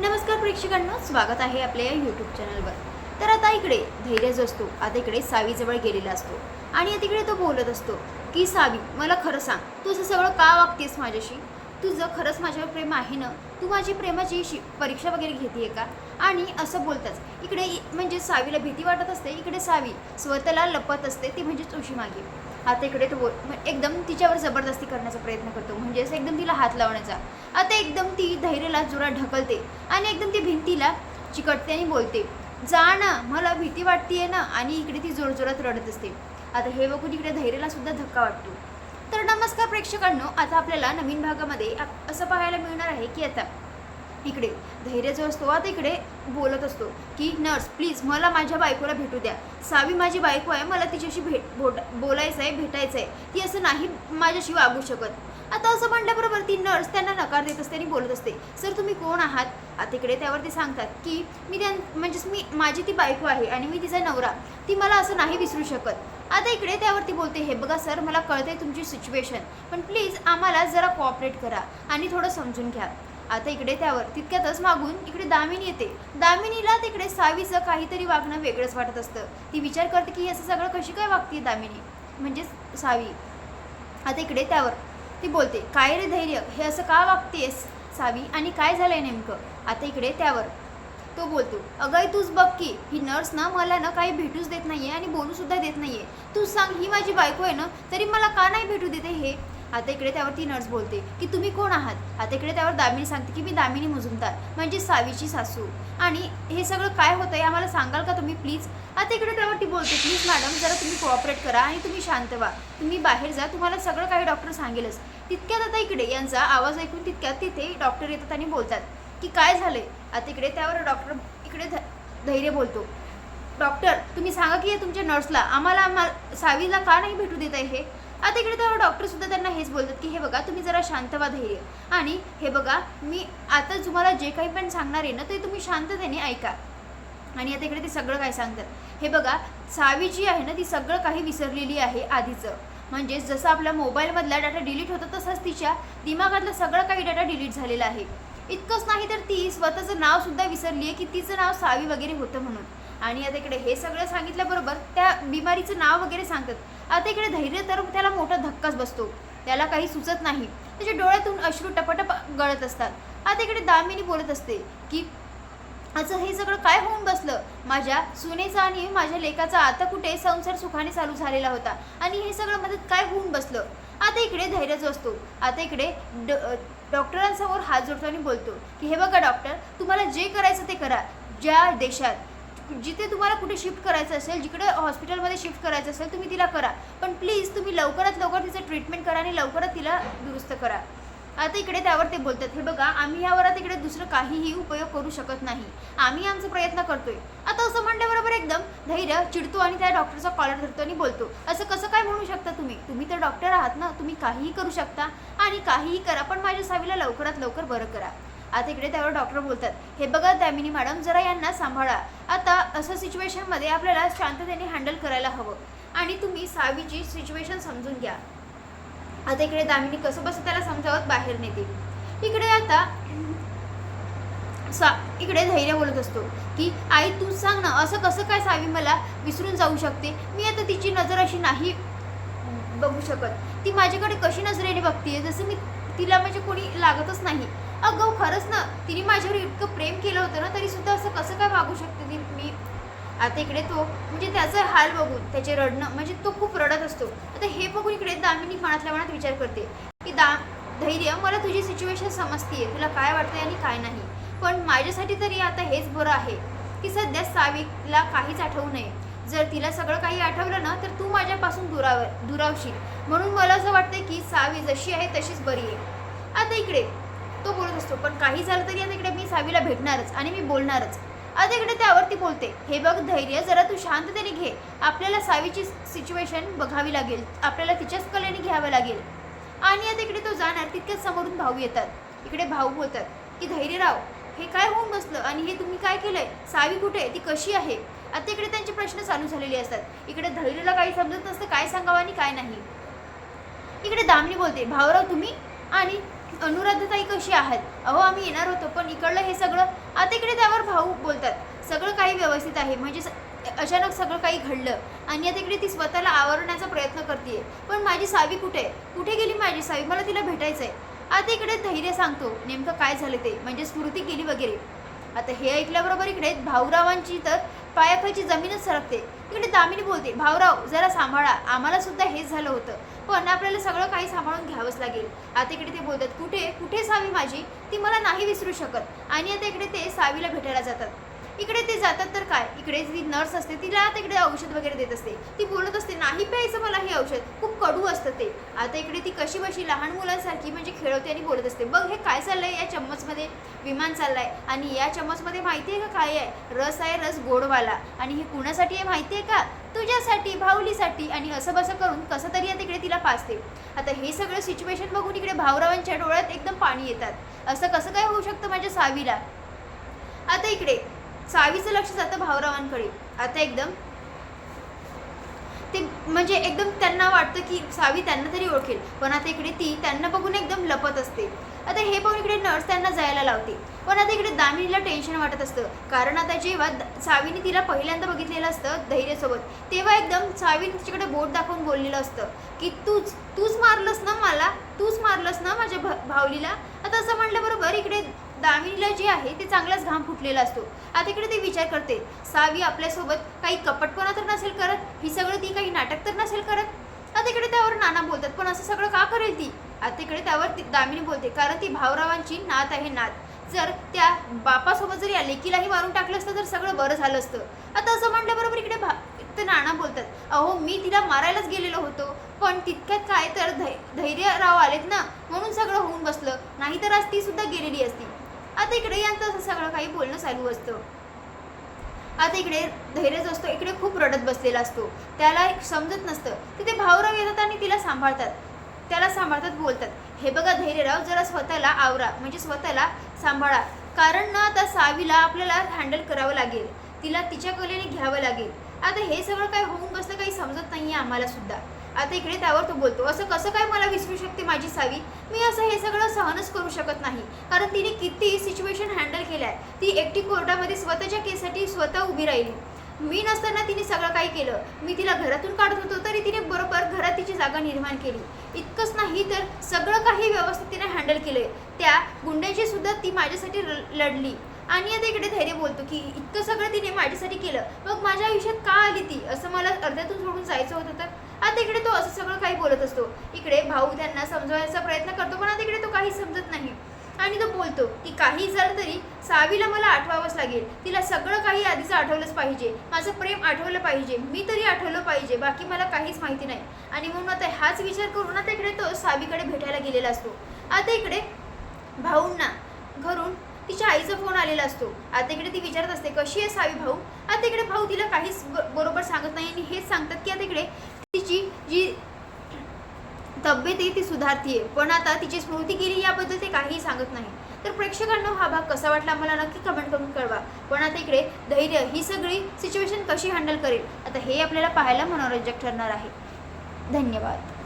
नमस्कार प्रेक्षकांनो, स्वागत आहे आपल्या या यूट्यूब चॅनलवर. तर आता इकडे धैर्य जो असतो आता इकडे सावीजवळ गेलेला असतो आणि तिकडे तो बोलत असतो की सावी, मला खरं सांग, तू असं सगळं का वागतेस माझ्याशी? तुझं खरंच माझ्यावर प्रेम आहे ना? तू माझी प्रेमाची परीक्षा वगैरे घेते का? आणि असं बोलताच इकडे म्हणजे सावीला भीती वाटत असते. इकडे सावी स्वतःला लपत असते, ती म्हणजेच उशी मागे. आता इकडे तो एकदम तिच्यावर जबरदस्ती करण्याचा प्रयत्न करतो, म्हणजेच एकदम तिला हात लावण्याचा. आता एकदम ती धैर्यला जोरात ढकलते आणि एकदम ती भिंतीला चिकटते आणि बोलते, जा ना, मला भीती वाटतेय ना. आणि इकडे ती जोरजोरात रडत असते. आता हे बघून इकडे धैर्यला सुद्धा धक्का वाटतो. तर नमस्कार प्रेक्षकांनो, आता आपल्याला नवीन भागामध्ये असं पाहायला मिळणार आहे की आता इकडे धैर्य जो असतो आता इकडे बोलत असतो की नर्स प्लीज, मला माझ्या बायकोला भेटू द्या. सावी माझी बायको आहे, मला तिच्याशी बोलायचं आहे, भेटायचं आहे. ती असं नाही माझ्याशी वागू शकत. आता असं म्हटल्याबरोबर ती नर्स त्यांना नकार देत असते आणि बोलत असते, सर तुम्ही कोण आहात? आता इकडे त्यावरती सांगतात की मी माझी ती बायको आहे आणि मी तिचा नवरा, ती मला असं नाही विसरू शकत. आता इकडे त्यावरती बोलते, हे बघा सर, मला कळते तुमची सिच्युएशन, पण प्लीज आम्हाला जरा कोऑपरेट करा आणि थोडं समजून घ्या. आता इकडे त्यावर तितक्यातच मागून इकडे दामिनी येते. दामिनीला तिकडे सावीचं काहीतरी वागणं वेगळंच वाटत असतं. ती विचार करते की असं सगळं कशी काय वागते दामिनी, म्हणजेच सावी. आता इकडे त्यावर ती बोलते, काय रे धैर्य, हे असं का वागतेस सावी, आणि काय झालंय नेमकं? आता इकडे त्यावर तो बोलतो, अगं तूच बघ की ही नर्स ना मला ना काही भेटूच देत नाहीये आणि बोलू सुद्धा देत नाहीये. तू सांग, ही माझी बायको आहे ना, तरी मला का नाही भेटू देते हे? आता इकडे त्यावर ती नर्स बोलते की तुम्ही कोण आहात? आता इकडे त्यावर दामिनी सांगते की मी दामिनी मुजुमदार, म्हणजे सावीची सासू, आणि हे सगळं काय होतंय आम्हाला सांगाल का तुम्ही प्लीज? आता इकडे त्यावर ती बोलते, प्लीज मॅडम, जरा तुम्ही कोऑपरेट करा आणि तुम्ही शांत व्हा, तुम्ही बाहेर जा, तुम्हाला सगळं काही डॉक्टर सांगेलच. तितक्यात आता इकडे यांचा आवाज ऐकून तितक्यात तिथे डॉक्टर येतात आणि बोलतात की काय झालंय? आता इकडे त्यावर डॉक्टर इकडे धैर्य बोलतो, डॉक्टर तुम्ही सांगा की तुमच्या नर्सला आम्हाला सावीला का नाही भेटू देत आहे हे? आता इकडे त्यावर डॉक्टर सुद्धा त्यांना हेच बोलतात की हे बघा, तुम्ही जरा शांत व्हा धैर्य, आणि हे बघा मी आता तुम्हाला जे काही पण सांगणार आहे ना ते तुम्ही शांततेने ऐका. आणि आता इकडे ते सगळं काय सांगतात, हे बघा, सावी जी आहे ना ती सगळं काही विसरलेली आहे आधीचं, म्हणजे जसं आपल्या मोबाईलमधला डाटा डिलीट होतं तसंच तिच्या दिमागातलं सगळं काही डाटा डिलीट झालेला आहे. इतकंच नाही तर ती स्वतःचं नाव सुद्धा विसरली आहे की तिचं नाव सावी वगैरे होतं म्हणून. आणि आता इकडे हे सगळं सांगितल्याबरोबर त्या बिमारीचं नाव वगैरे सांगतात. आता इकडे धैर्य तर त्याला मोठा धक्काच बसतो, त्याला काही सुचत नाही, त्याच्या डोळ्यातून अश्रू टपटप गळत असतात. आता इकडे दामिनी बोलत असते की असं हे सगळं काय होऊन बसलं? माझ्या सुनेचा आणि माझ्या लेकाचा आता कुठे संसार सुखाने चालू झालेला होता आणि हे सगळं मदत काय होऊन बसलं? आता इकडे धैर्य जो असतो आता इकडे डॉक्टरांसमोर हात जोडतो आणि बोलतो की हे बघा डॉक्टर, तुम्हाला जे करायचं ते करा. ज्या देशात जिथे तुम्हाला कुठे शिफ्ट करायचं असेल, जिकडे हॉस्पिटलमध्ये शिफ्ट करायचं असेल तुम्ही तिला करा, पण प्लीज तुम्ही लवकरात लवकर तिचं ट्रीटमेंट करा आणि लवकरात तिला दुरुस्त करा. आता इकडे त्यावर ते बोलतात, हे बघा, आम्ही यावर आता इकडे दुसरं काहीही उपयोग करू शकत नाही, आम्ही आमचा प्रयत्न करतोय. आता असं म्हणल्याबरोबर एकदम धैर्य चिडतो आणि त्या डॉक्टरचा कॉलर धरतो आणि बोलतो, असं कसं काय म्हणू शकता तुम्ही तर डॉक्टर आहात ना, तुम्ही काहीही करू शकता आणि काहीही करा, पण माझ्या सावीला लवकरात लवकर बरं करा. आता इकडे त्यावर डॉक्टर बोलतात, हे बघा दामिनी मॅडम, जरा यांना सांभाळा. आता असं सिच्युएशनमध्ये आपल्याला शांततेने हँडल करायला हवं आणि तुम्ही सावीची सिच्युएशन समजून घ्या. आता इकडे दामिनी कसं बसं त्याला समजावत बाहेर नेते. इकडे आता इकडे धैर्य बोलत असतो की आई तू सांग ना, असं कसं काय सावी मला विसरून जाऊ शकते? मी आता तिची नजर अशी नाही बघू शकत, ती माझ्याकडे कशी नजरेने बघतीये जसं मी तिला म्हणजे कोणी लागतच नाही. अगं खरंच ना, तिने माझ्यावर इतकं प्रेम केलं होतं ना, तरी सुद्धा असं कसं काय वागू शकते ती मी? आता इकडे तो म्हणजे त्याचा हाल बघून त्याचे रडणं, म्हणजे तो खूप रडत असतो. आता हे बघून इकडे दामिनी मनातल्या मनात विचार करते की धैर्य, मला तुझी सिच्युएशन समजतीये, तुला काय वाटतंय आणि काय नाही, पण माझ्यासाठी तरी आता हेच बरं आहे की सध्या सावीला काहीच आठवू नये. जर तिला सगळं काही आठवलं ना तर तू माझ्यापासून दुरावशील, म्हणून मला असं वाटतंय की सावी जशी आहे तशीच बरी आहे. आता इकडे तो बोलत असतो, पण काही झालं तरी आता इकडे मी सावीला भेटणारच आणि मी बोलणारच. आता इकडे त्यावरती बोलते, हे बघ धैर्य, जरा तू शांततेने घे, आपल्याला सावीची सिच्युएशन बघावी लागेल, आपल्याला तिच्याच कलेने घ्यावं लागेल. आणि आता इकडे तो जाणार तितक्याच समोरून भाऊ येतात. इकडे भाऊ बोलतात की धैर्यराव, हे काय होऊन बसलं आणि हे तुम्ही काय केलंय? सावी कुठे, ती कशी आहे? आता इकडे त्यांचे प्रश्न चालू झालेले असतात. इकडे धैर्यला काही समजत नसतं काय सांगावं आणि काय नाही. इकडे दामिनी बोलते, भाऊराव तुम्ही आणि अनुराधाताई कशी आहात? अहो आम्ही येणार होतो, पण इकडलं हे सगळं आता इकडे त्यावर भाऊ बोलतात सगळं काही व्यवस्थित आहे, म्हणजे अचानक सगळं काही घडलं आणि आता इकडे ती स्वतःला आवरण्याचा प्रयत्न करते, पण माझी सावी कुठे आहे, कुठे गेली माझी सावी, मला तिला भेटायचं आहे. आता इकडे धैर्य सांगतो नेमकं काय झालं ते, म्हणजे स्मृती गेली वगैरे. आता हे ऐकल्याबरोबर इकडे भाऊरावांची तर पायाखालची जमीनच सरकते. इकडे दामिनी बोलते, भाऊराव जरा सांभाळा, आम्हाला सुद्धा हेच झालं होतं, पण आपल्याला सगळं काही सांभाळून घ्यावंच लागेल. आता इकडे ते बोलतात, कुठे कुठे सावी माझी, ती मला नाही विसरू शकत. आणि आता इकडे ते सावीला भेटायला जातात. इकडे ते जातात तर काय, इकडे जी नर्स असते तिला आता इकडे औषध वगैरे देत असते. ती बोलत असते, नाही प्यायचं मला हे औषध, खूप कडू असतं ते. आता इकडे ती कशी बशी लहान मुलांसारखी म्हणजे खेळवते आणि बोलत असते, बघ हे काय चाललंय, या चम्मचमध्ये विमान चाललंय आणि या चम्मचमध्ये माहिती आहे का काय आहे, रस आहे, रस गोडवाला. आणि हे कुणासाठी आहे माहिती आहे का, तुझ्यासाठी, भाऊलीसाठी. आणि असं बसं करून कसं तरी आता इकडे तिला पाजते. आता हे सगळं सिच्युएशन बघून इकडे भाऊरावांच्या डोळ्यात एकदम पाणी येतात. असं कसं काय होऊ शकतं माझ्या सावीला. आता इकडे सावीचं लक्ष जातं भाऊरावांकडे. आता एकदम ते म्हणजे एकदम त्यांना वाटतं की सावी त्यांना तरी ओळखेल, पण आता इकडे ती त्यांना बघून एकदम लपत असते. आता हे पाहून इकडे नर्स त्यांना जायला लावते, पण आता इकडे दामिनीला टेन्शन वाटत असतं, कारण आता जेव्हा सावीने तिला पहिल्यांदा बघितलेलं असतं धैर्यसोबत, तेव्हा एकदम सावीने तिच्याकडे बोट दाखवून बोललेलं असतं की तूच मारलंस ना मला, तूच मारलंस ना माझ्या भावलीला. आता असं म्हटल्याबरोबर इकडे दामिनीला जे आहे ते चांगलाच घाम फुटलेला असतो. आता इकडे ते विचार करते, सावी आपल्यासोबत काही कपटपणा तर नसेल करत, ही सगळं ती काही नाटक तर नसेल करत. आता इकडे त्यावर नाना बोलतात, पण असं सगळं का करेल ती. आता इकडे त्यावर दामिनी बोलते, कारण ती भाऊरावांची नात आहे नात, जर त्या बापासोबत जर या लेकीलाही मारून टाकलं असतं तर सगळं बरं झालं असतं. आता असं म्हटल्याबरोबर इकडे ते नाना बोलतात, अहो मी तिला मारायलाच गेलेलो होतो, पण तितक्यात काय तर धैर्यराव आलेत ना, म्हणून सगळं होऊन बसलं, नाही तर आज ती सुद्धा गेलेली असती. आता इकडे यांचं असं सगळं काही बोलणं चालू असतं. आता इकडे धैर्य जो असतो इकडे खूप रडत बसलेला असतो, त्याला समजत नसतं. तिथे भाऊराव येतात आणि तिला सांभाळतात, त्याला सांभाळतात, बोलतात, हे बघा धैर्यराव जरा स्वतःला आवरा, म्हणजे स्वतःला सांभाळा, कारण ना आता सावीला आपल्याला हँडल करावं लागेल, तिला तिच्या कलेने घ्यावं लागेल. आता हे सगळं काय होऊन बसलं काही समजत नाही आहे आम्हाला सुद्धा. आता इकडे त्यावर तो बोलतो, असं कसं काय मला विसरू शकते माझी सावी, मी असं हे सगळं सहनच करू शकत नाही, कारण तिने किती सिच्युएशन हँडल केलं आहे. ती एकटी कोर्टामध्ये स्वतःच्या केससाठी स्वतः उभी राहिली, मी नसताना तिने सगळं काही केलं, मी तिला घरातून काढत होतो तरी तिने बरोबर घरात तिची जागा निर्माण केली. इतकंच नाही तर सगळं काही व्यवस्थित तिने हँडल केलं आहे, त्या गुंड्यांची सुद्धा ती माझ्यासाठी लढली. आणि आता इकडे धैर्य बोलतो की इतकं सगळं तिने माझ्यासाठी केलं, मग माझ्या आयुष्यात का आली ती, असं मला अर्ध्यातून सोडून जायचं होतं तर. आता इकडे तो असं सगळं काही बोलत असतो. इकडे भाऊ त्यांना समजवायचा प्रयत्न करतो, पण आता इकडे तो काही समजत नाही आणि तो बोलतो की काही झालं तरी सावीला मला आठवावंच लागेल, तिला सगळं काही आधीचं आठवलंच पाहिजे, माझं प्रेम आठवलं पाहिजे, मी तरी आठवलं पाहिजे, बाकी मला काहीच माहिती नाही. आणि म्हणून आता हाच विचार करून आता इकडे तो सावीकडे भेटायला गेलेला असतो. आता इकडे भाऊंना घरून तिच्या आईचा फोन आलेला असतो. आता इकडे ती विचारत असते, कशी आहे सावी भाऊ. आता इकडे भाऊ तिला काहीच बरोबर सांगत नाही आणि हेच सांगतात की आता इकडे तिची जी तब्येत आहे ती सुधारतीये, पण आता तिची स्मृती गेली याबद्दल ते काहीही सांगत नाही. तर प्रेक्षकांना हा भाग कसा वाटला मला नक्की कमेंट करून कळवा. पण आता इकडे धैर्य ही सगळी सिच्युएशन कशी हँडल करेल आता हे आपल्याला पाहायला मनोरंजक ठरणार आहे. धन्यवाद.